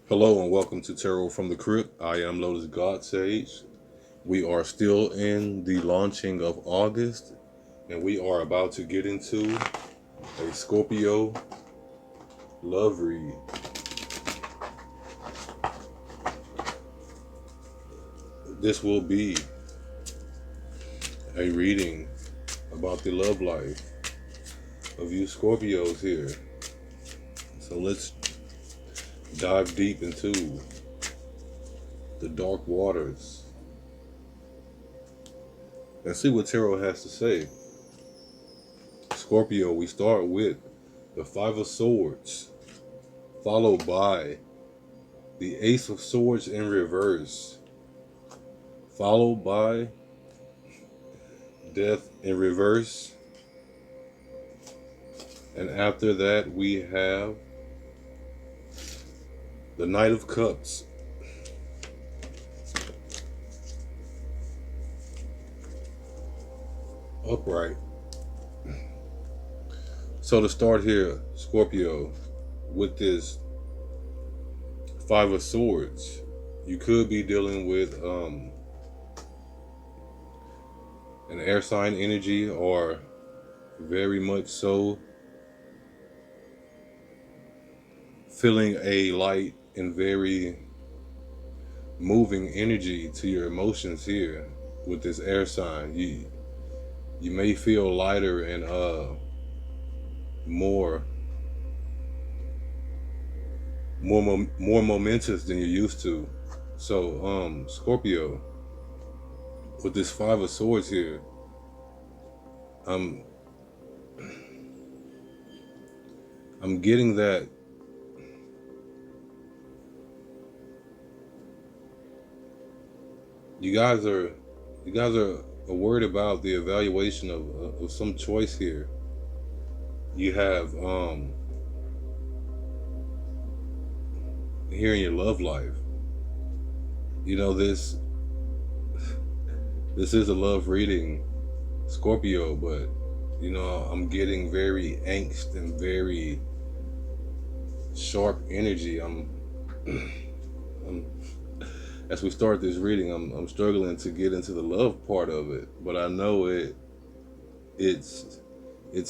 Hello and welcome to Tarot from the Crypt. I am Lotus God Sage. We are still in the launching of August, and we are about to get into a Scorpio love read. This will be a reading about the love life of you Scorpios here. So let's dive deep into the dark waters and see what Tarot has to say. Scorpio, we start with the Five of Swords, followed by the Ace of Swords in reverse, followed by Death in reverse, and after that we have the Knight of Cups. Upright. So to start here, Scorpio, with this Five of Swords, you could be dealing with an air sign energy, or very much so feeling a light and very moving energy to your emotions here with this air sign. You may feel lighter and more more momentous than you're used to. So Scorpio, with this Five of Swords here, I'm I'm getting that you guys are worried about the evaluation of some choice here. You have here in your love life. You know, this is a love reading, Scorpio, but you know, I'm getting very angst and very sharp energy. I'm as we start this reading, I'm struggling to get into the love part of it, but I know it's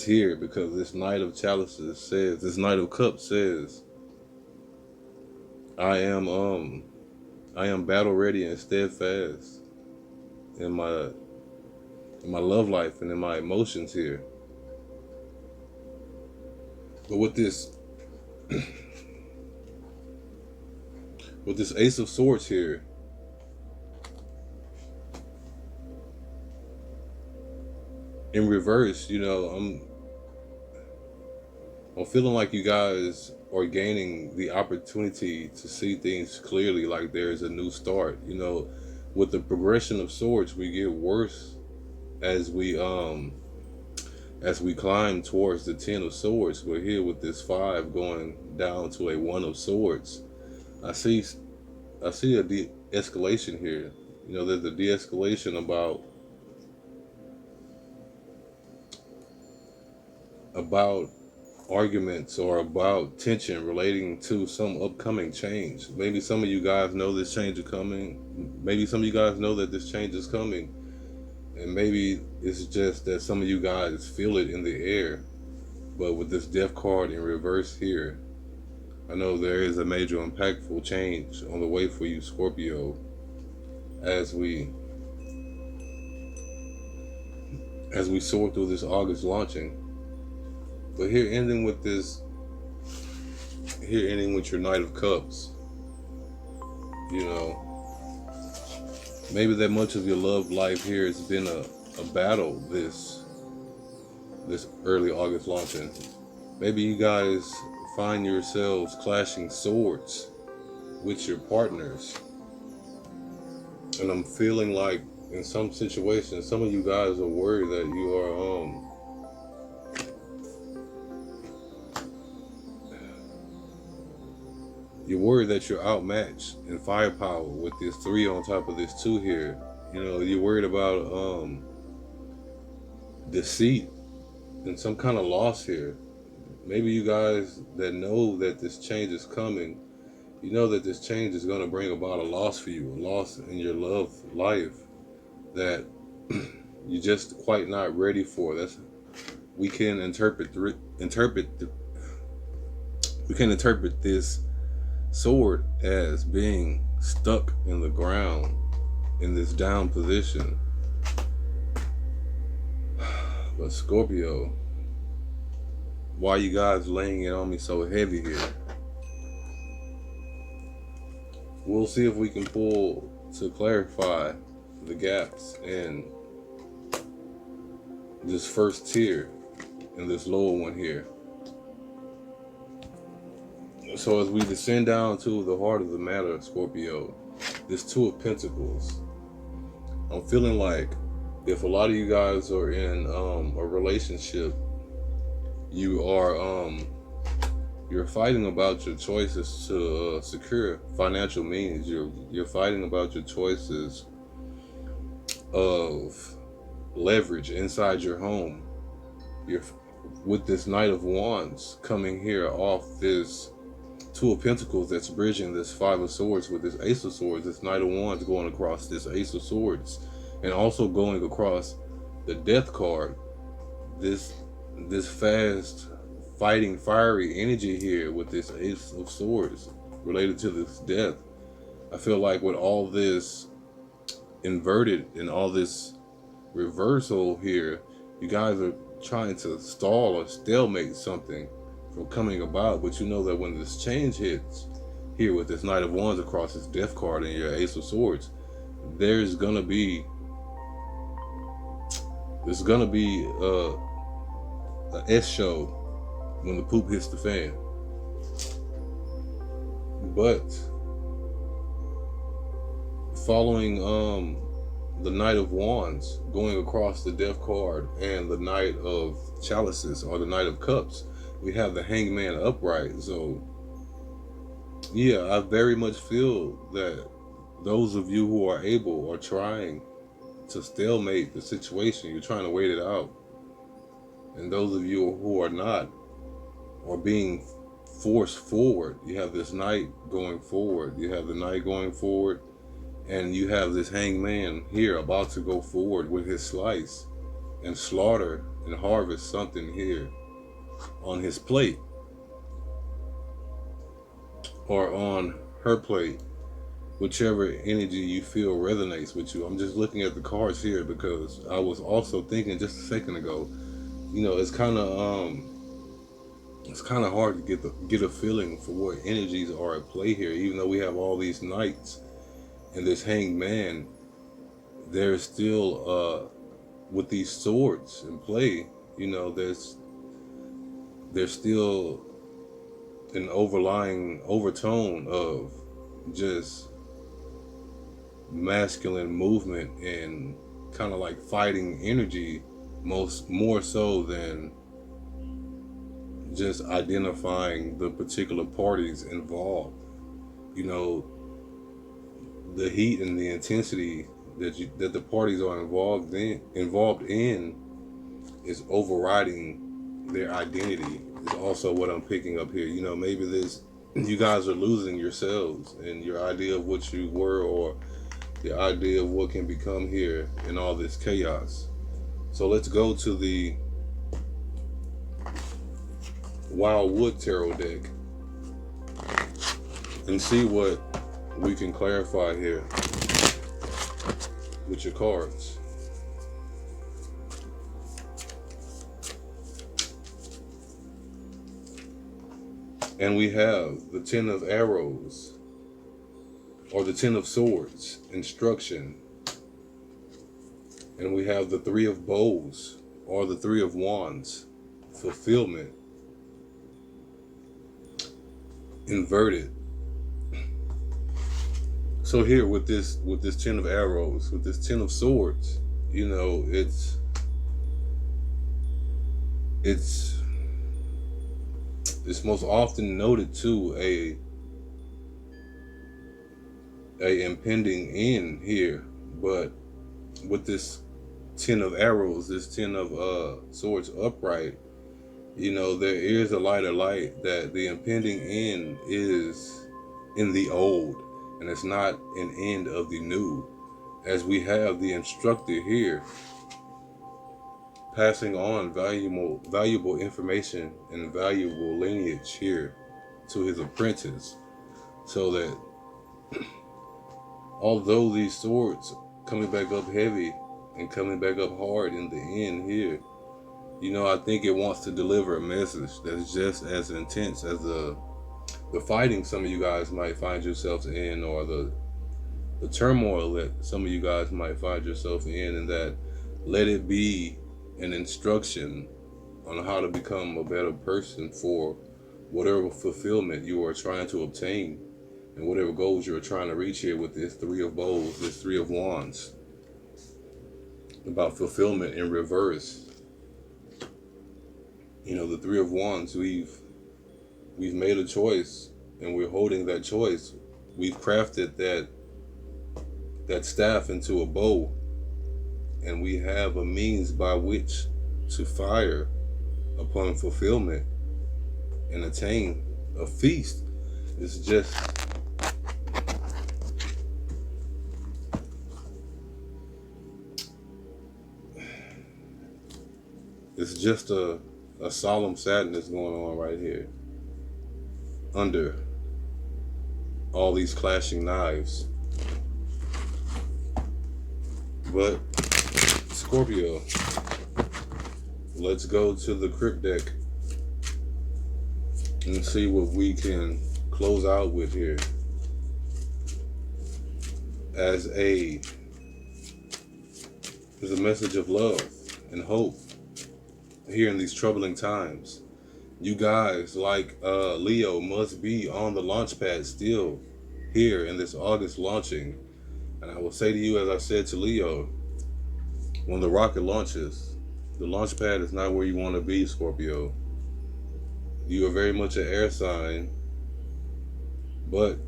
here because this Knight of Chalices says, this Knight of Cups says, I am I am battle ready and steadfast in my love life and in my emotions here. But with this Ace of Swords here, in reverse, you know, I'm feeling like you guys are gaining the opportunity to see things clearly, like there's a new start. You know, with the progression of swords, we get worse as we climb towards the Ten of Swords. We're here with this five going down to a One of Swords. I see I see a de-escalation here. You know, there's a de-escalation about arguments or about tension relating to some upcoming change. Maybe some of you guys know this change is coming. Maybe some of you guys know that this change is coming. And maybe it's just that some of you guys feel it in the air. But with this Death card in reverse here, I know there is a major impactful change on the way for you, Scorpio, as we soar through this August launching. But here ending with your Knight of Cups, you know, maybe that much of your love life here has been a battle this early August launching. Maybe you guys find yourselves clashing swords with your partners. And I'm feeling like in some situations, some of you guys are worried that you are you're worried that you're outmatched in firepower with this three on top of this two here. You know, you're worried about deceit and some kind of loss here. Maybe you guys that know that this change is coming, You know that this change is going to bring about a loss for you, a loss in your love life that you're just quite not ready for. That's we can we can interpret this sword as being stuck in the ground in this down position. But Scorpio, why you guys laying it on me so heavy here? We'll see if we can pull to clarify the gaps in this first tier and this lower one here. So as we descend down to the heart of the matter, Scorpio, this Two of Pentacles, I'm feeling like if a lot of you guys are in a relationship, you're fighting about your choices to secure financial means. You're fighting about your choices of leverage inside your home. You're with this Knight of Wands coming here off this Two of Pentacles that's bridging this Five of Swords with this Ace of Swords. This Knight of Wands going across this Ace of Swords, and also going across the Death card. This fast fighting fiery energy here with this Ace of Swords related to this death. I feel like with all this inverted and all this reversal here, you guys are trying to stall or stalemate something from coming about. But you know that when this change hits here with this Knight of Wands across this Death card and your Ace of Swords, there's gonna be a S show when the poop hits the fan. But following the Knight of Wands going across the Death card and the Knight of Chalices or the Knight of Cups, we have the Hangman upright. So yeah, I very much feel that those of you who are able are trying to stalemate the situation. You're trying to wait it out. And those of you who are not are being forced forward. You have this Knight going forward. You have the Knight going forward. And you have this Hangman here about to go forward with his slice and slaughter and harvest something here on his plate or on her plate, whichever energy you feel resonates with you. I'm just looking at the cards here because I was also thinking just a second ago, you know, it's kind of hard to get a feeling for what energies are at play here. Even though we have all these knights and this Hangman, there's still with these swords in play, you know, there's still an overtone of just masculine movement and kind of like fighting energy, more so than just identifying the particular parties involved. You know, the heat and the intensity that the parties are involved in is overriding their identity. Is also what I'm picking up here. You know, maybe you guys are losing yourselves and your idea of what you were, or the idea of what can become here in all this chaos. So let's go to the Wildwood Tarot deck and see what we can clarify here with your cards. And we have the Ten of Arrows, or the Ten of Swords, instruction. And we have the Three of Bows, or the Three of Wands, fulfillment, inverted. So here with this Ten of Arrows, with this Ten of Swords, you know, it's most often noted to a impending end here. But with this Ten of Arrows, this Ten of Swords upright, you know, there is a light that the impending end is in the old, and it's not an end of the new. As we have the instructor here passing on valuable information and valuable lineage here to his apprentice, so that although these swords coming back up heavy and coming back up hard in the end here, I think it wants to deliver a message that's just as intense as the fighting some of you guys might find yourselves in, or the turmoil that some of you guys might find yourself in, and that let it be an instruction on how to become a better person for whatever fulfillment you are trying to obtain and whatever goals you're trying to reach here with this Three of Bowls, this Three of Wands, about fulfillment in reverse. The Three of Wands, we've made a choice, and we're holding that choice. We've crafted that staff into a bow, and we have a means by which to fire upon fulfillment and attain a feast. It's just a solemn sadness going on right here under all these clashing knives. But Scorpio, let's go to the crypt deck and see what we can close out with here as a message of love and hope here in these troubling times. You guys, like Leo, must be on the launch pad still here in this August launching. And I will say to you, as I said to Leo, when the rocket launches, the launch pad is not where you want to be, Scorpio. You are very much an air sign, but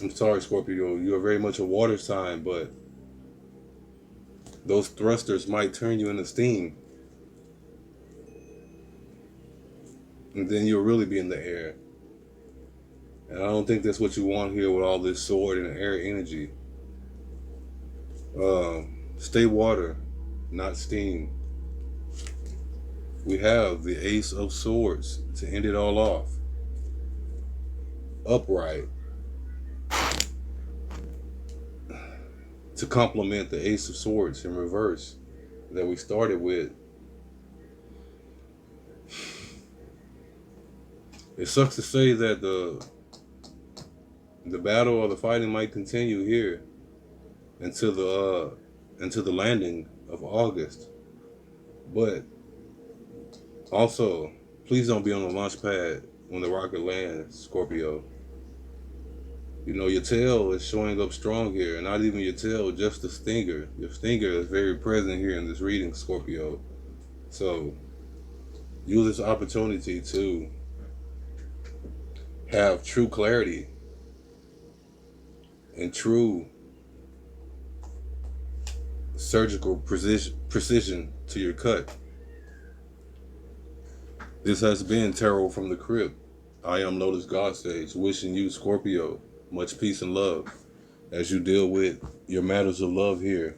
I'm sorry, Scorpio, you are very much a water sign, but those thrusters might turn you into steam. And then you'll really be in the air. And I don't think that's what you want here with all this sword and air energy. Stay water, not steam. We have the Ace of Swords to end it all off. Upright. To complement the Ace of Swords in reverse that we started with. It sucks to say that the battle or the fighting might continue here until the landing of August. But also, please don't be on the launch pad when the rocket lands, Scorpio. Your tail is showing up strong here, and not even your tail, just the stinger. Your stinger is very present here in this reading, Scorpio. So use this opportunity to have true clarity and true surgical precision to your cut. This has been Tarot from the Crypt. I am Lotus Godsage, wishing you, Scorpio, much peace and love as you deal with your matters of love here